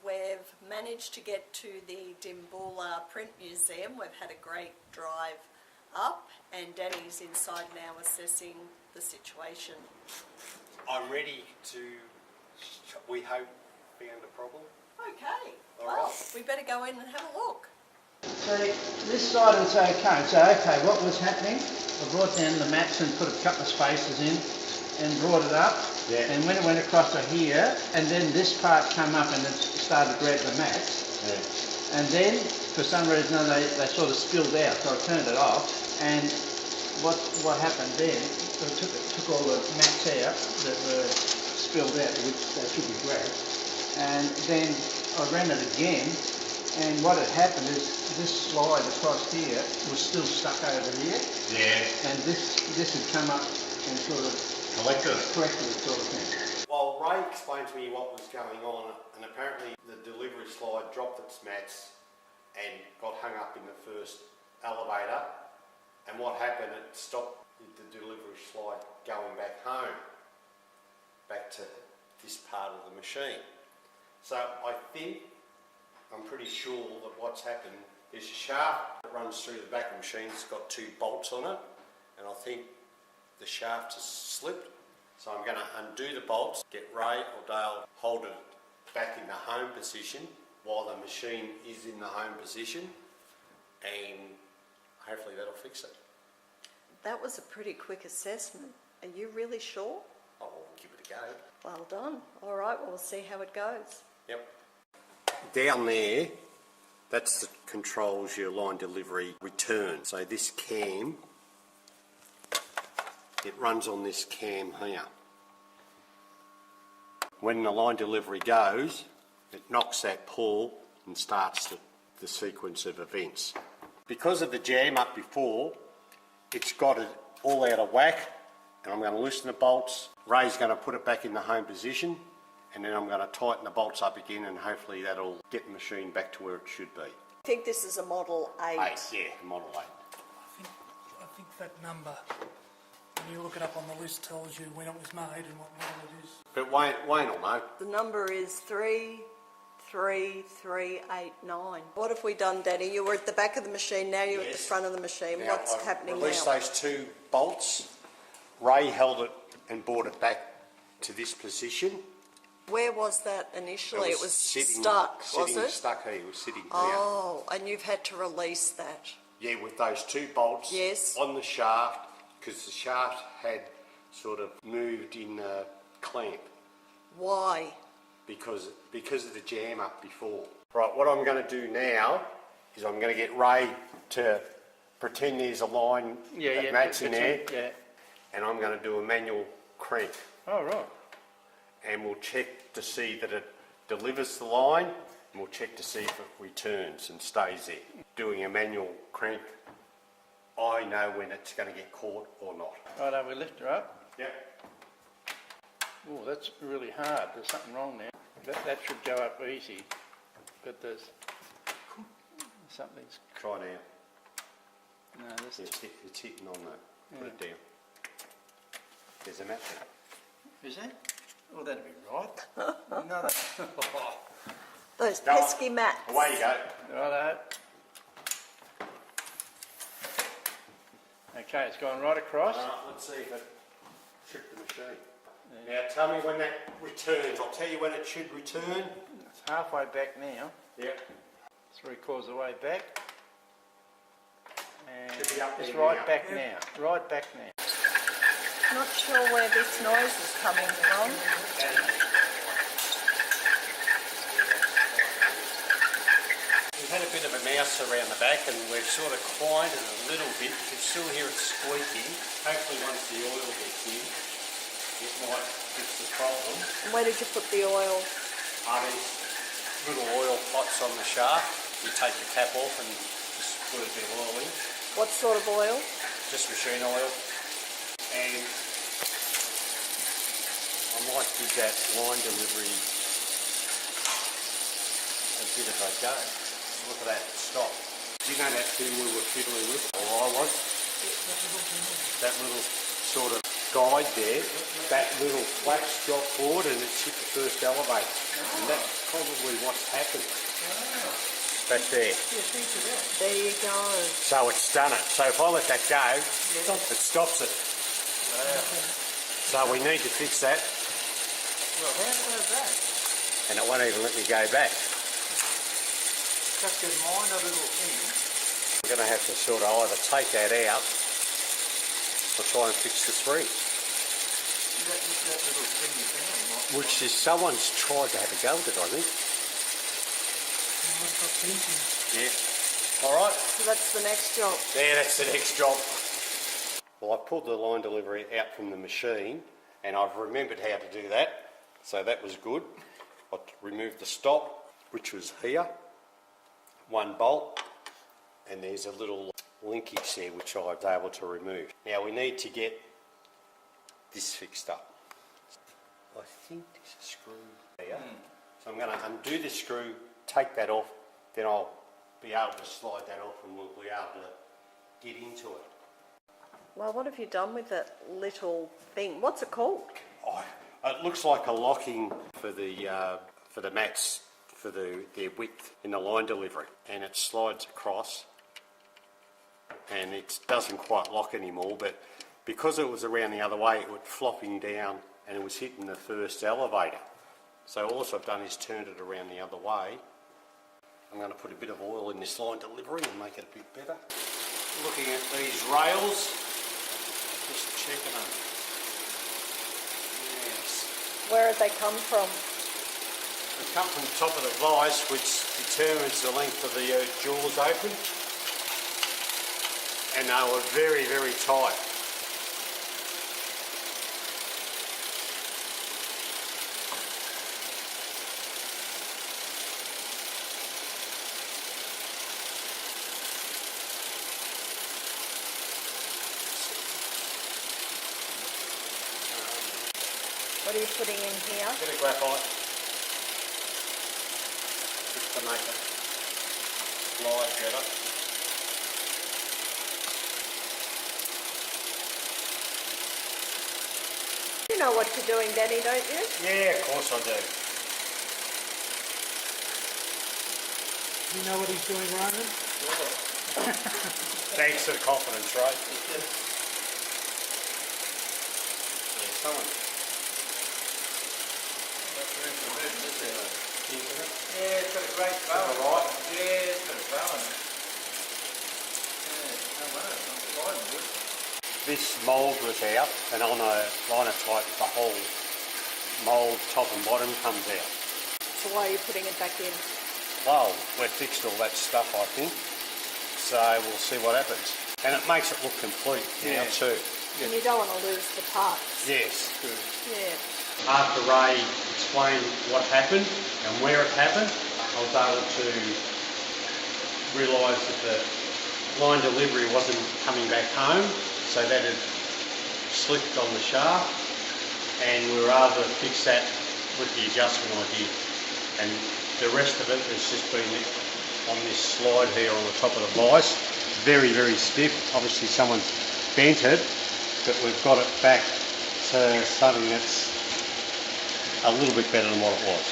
We've managed to get to the Dimboola Print Museum. We've had a great drive up and Danny's inside now assessing the situation. I'm ready to, we hope, found a problem. Okay, All well, right. we better go in and have a look. So this side was okay. So okay, what was happening? I brought down the mats and put a couple of spaces in and brought it up. Yeah. And when it went across to here, and then this part came up and it started to grab the mats. Yeah. And then, for some reason, they sort of spilled out, so I turned it off. And what happened then, I took all the mats out that were spilled out, which they should be grabbed. And then I ran it again, and what had happened is this slide across here was still stuck over here. Yeah. And this had come up and sort of collected it sort of thing. Well, Ray explained to me what was going on, and apparently the delivery slide dropped its mats and got hung up in the first elevator, and what happened, it stopped the delivery slide going back home, back to this part of the machine. So I'm pretty sure that what's happened is a shaft that runs through the back of the machine. It's got 2 bolts on it, and I think the shaft has slipped. So I'm going to undo the bolts, get Ray or Dale hold it back in the home position while the machine is in the home position, and hopefully that'll fix it. That was a pretty quick assessment. Are you really sure? I'll give it a go. Well done. All right, well, we'll see how it goes. Yep. Down there, that's the controls your line delivery return. So this cam, it runs on this cam here. When the line delivery goes, it knocks that pull and starts the sequence of events. Because of the jam up before, it's got it all out of whack, and I'm going to loosen the bolts. Ray's going to put it back in the home position, and then I'm going to tighten the bolts up again, and hopefully that'll get the machine back to where it should be. I think this is a Model 8. Yeah, Model 8. I think that number, when you look it up on the list, tells you when it was made and what model it is. But Wayne will know. The number is 33389. What have we done, Danny? You were at the back of the machine, now you're at the front of the machine. Now, What's I've happening now? released those 2 bolts. Ray held it and brought it back to this position. Where was that initially? It was sitting, stuck, was sitting it? stuck here. It was sitting here. Oh, and you've had to release that. Yeah, with those 2 bolts on the shaft, because the shaft had sort of moved in the clamp. Why? Because of the jam up before. Right, what I'm going to do now is I'm going to get Ray to pretend there's a line that mats in there, and I'm going to do a manual crank. Oh, right. And we'll check to see that it delivers the line, and we'll check to see if it returns and stays there. Doing a manual crank, I know when it's going to get caught or not. Right, we lift her up. Yep. Oh, that's really hard. There's something wrong there. That should go up easy, but there's something's... Try now. No, this It's hitting on that. Put it down. There's a mat there. is that? Oh, that'd be right. Another. Those pesky mats. Away you go. Righto. Okay, it's gone right across. Let's see if it tripped the machine. Now tell me when that returns. I'll tell you when it should return. It's halfway back now. Yep. 3/4 of the way back. And Should be up it's there right now. back now. Right back now. Not sure where this noise is coming from. We've had a bit of a mouse around the back and we've sort of quieted it a little bit. You can still hear it squeaking. Hopefully once the oil gets in, it might fix the problem. And where did you put the oil? There's little oil pots on the shaft. You take the cap off and just put a bit of oil in. What sort of oil? Just machine oil. And I might give that line delivery a bit of a go. Look at that, stop. Do you know that thing we were fiddling with, or I was? That little sort of guide there, that little flax dropped forward and it's hit the first elevator. And that's probably what's happened. Back there. There you go. So it's done it. So if I let that go, it stops it. So we need to fix that. Well, how's that? And it won't even let me go back. Just a minor little thing. I'm going to have to sort of either take that out or try and fix the spring. That little thing you found. Which is someone's tried to have a go at it, I think. Yeah. All right. So that's the next job. There, that's the next job. Well, I pulled the line delivery out from the machine and I've remembered how to do that. So that was good. I removed the stop, which was here. One bolt. And there's a little linkage there which I was able to remove. Now we need to get this fixed up. I think there's a screw there. So I'm going to undo the screw, take that off, then I'll be able to slide that off and we'll be able to get into it. Well, what have you done with that little thing? What's it called? Oh, it looks like a locking for the mats for their width in the line delivery, and it slides across and it doesn't quite lock anymore, but because it was around the other way it was flopping down and it was hitting the first elevator. So all I've done is turned it around the other way. I'm going to put a bit of oil in this line delivery and make it a bit better. Looking at these rails, just checking them. Yes. Where have they come from? They come from the top of the vise, which determines the length of the jaws open. And they were very, very tight. What are you putting in here? Bit of graphite. Just to make it slide better. You know what you're doing, Danny, don't you? Yeah, of course I do. You know what he's doing, Ronan? Thanks for the confidence, Ray. Yeah, someone. Yeah, it's got a great balance. Right. Yeah, it's got a balance. Yeah, no matter, it's not sliding good. This mould was out, and on a Linotype, the whole mould top and bottom comes out. So why are you putting it back in? Well, we've fixed all that stuff, I think, so we'll see what happens. And it makes it look complete now too. And you don't want to lose the parts. Yes. Good. Yeah. After Ray explained what happened and where it happened, I was able to realise that the line delivery wasn't coming back home, so that had slipped on the shaft, and we were able to fix that with the adjustment I did. And the rest of it has just been on this slide here on the top of the vise. Very, very stiff. Obviously someone's bent it, but we've got it back to something that's a little bit better than what it was.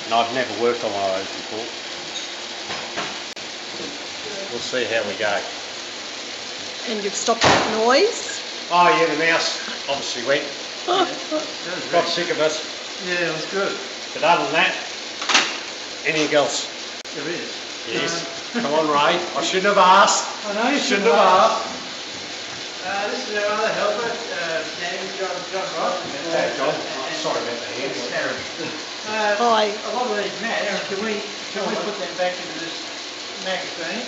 And I've never worked on one of those before. We'll see how we go. And you've stopped that noise? Oh yeah, the mouse obviously went. Got sick of us. Yeah, it was good. But other than that, anything else? There is. Yes. Come on, Ray. I shouldn't have asked. I know you Shouldn't have asked. This is our other helper, John Ross. Hey, John. Sorry about the hands. Hi. A lot of these mats, can we put them back into this magazine?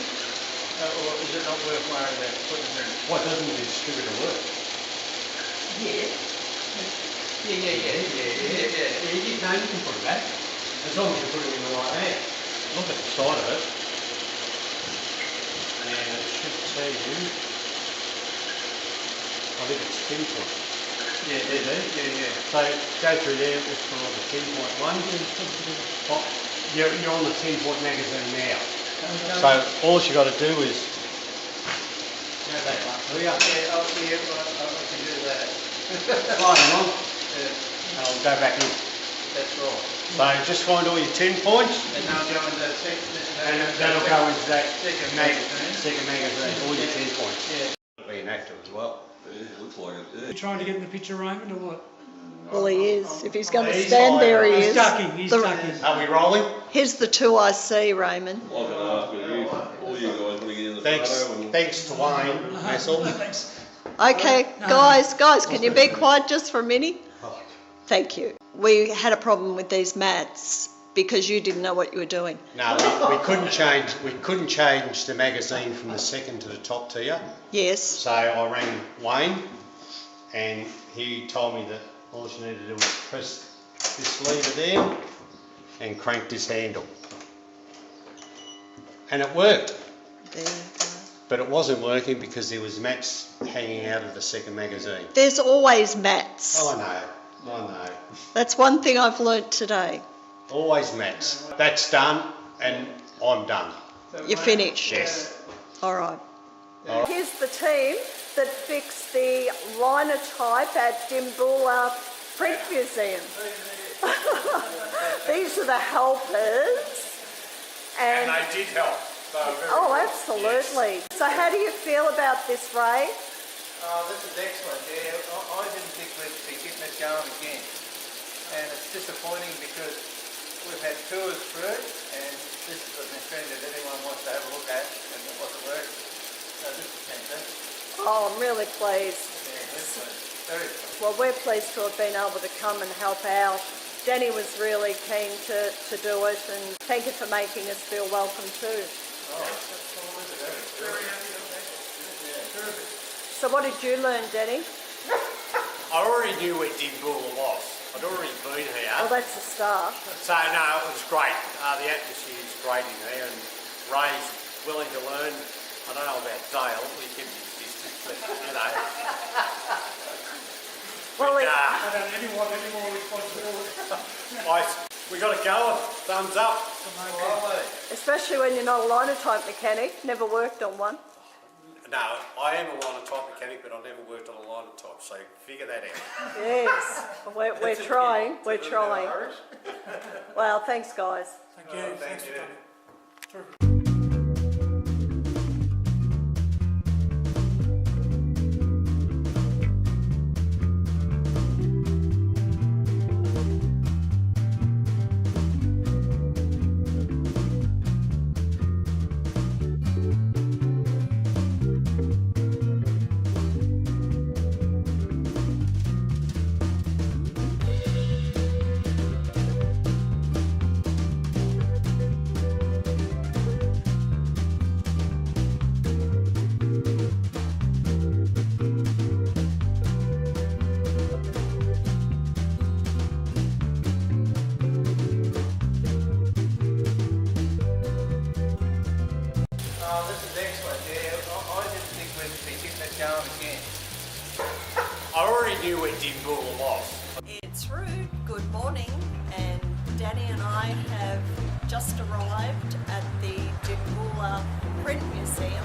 Or is it not worth worrying about putting them in? Why doesn't the distributor work? Yeah. Yeah. You can put it back. As long as you put it in the right hand. Look at the side of it. And it should tell you, I think it's 10 point. Yeah, yeah. So go through there, it's for the 10.1. Oh, you're on the 10 point magazine now. So all you got to do is Go back one. Oh, yeah. Yeah, I can do that. Fine, Mum. Yeah, I'll go back in. that's right. So just find all your 10 points. And now go into the second. And that'll go into that Second magazine. Second magazine, all your 10 points. Yeah. Be an actor as well. Yeah, looks like it. You trying to get in the picture, Raymond, or what? Well, he is. If he's going to He's stand there, he He's is. ducking, he's The- ducking. Are we rolling? Here's the two I see, Raymond. Yeah. I can ask you, all you guys want to get in the Thanks, photo and thanks to Wayne Messel. Thanks. Okay, guys, can you be quiet just for a minute? Oh, Thank you. We had a problem with these mats because you didn't know what you were doing. No, we couldn't change the magazine from the second to the top tier. Yes. So I rang Wayne and he told me that all she needed to do was press this lever there and crank this handle. And it worked. There you go. But it wasn't working because there was mats hanging out of the second magazine. There's always mats. Oh, I know. That's one thing I've learnt today. Always mats. That's done and I'm done. You're finished. Yes. All right. All right. Here's the team that fixed the Linotype at Dimboola Print Museum. These are the helpers. And they did help. Oh, absolutely. So how do you feel about this, Ray? Oh, this is excellent. Yeah, I didn't think we'd be getting it going again. And it's disappointing because we've had tours through and this is a machine that anyone wants to have a look at and it wasn't working. So this is fantastic. Oh, I'm really pleased. Yeah, excellent. Very good. Well, we're pleased to have been able to come and help out. Danny was really keen to do it, and thank you for making us feel welcome too. Oh, that's always very good. So what did you learn, Danny? I already knew where Dimboola was. I'd already been here. Well, that's a start. So no, it was great. The atmosphere is great in there and Ray's willing to learn. I don't know about Dale, we kept his distance, but you know. Well, I don't want any more responsibility. We got to go. Thumbs up. especially when you're not a linotype mechanic, never worked on one. No, I am a Linotype mechanic, but I've never worked on a Linotype, so figure that out. Yes, we're trying, we're trying. Well, thanks guys. Thank you. Thanks for coming. Terrific. Oh, this is excellent. Yeah, I didn't think we'd be getting it going again. I already knew where Dimboola was. It's Rude, good morning, and Danny and I have just arrived at the Dimboola Print Museum.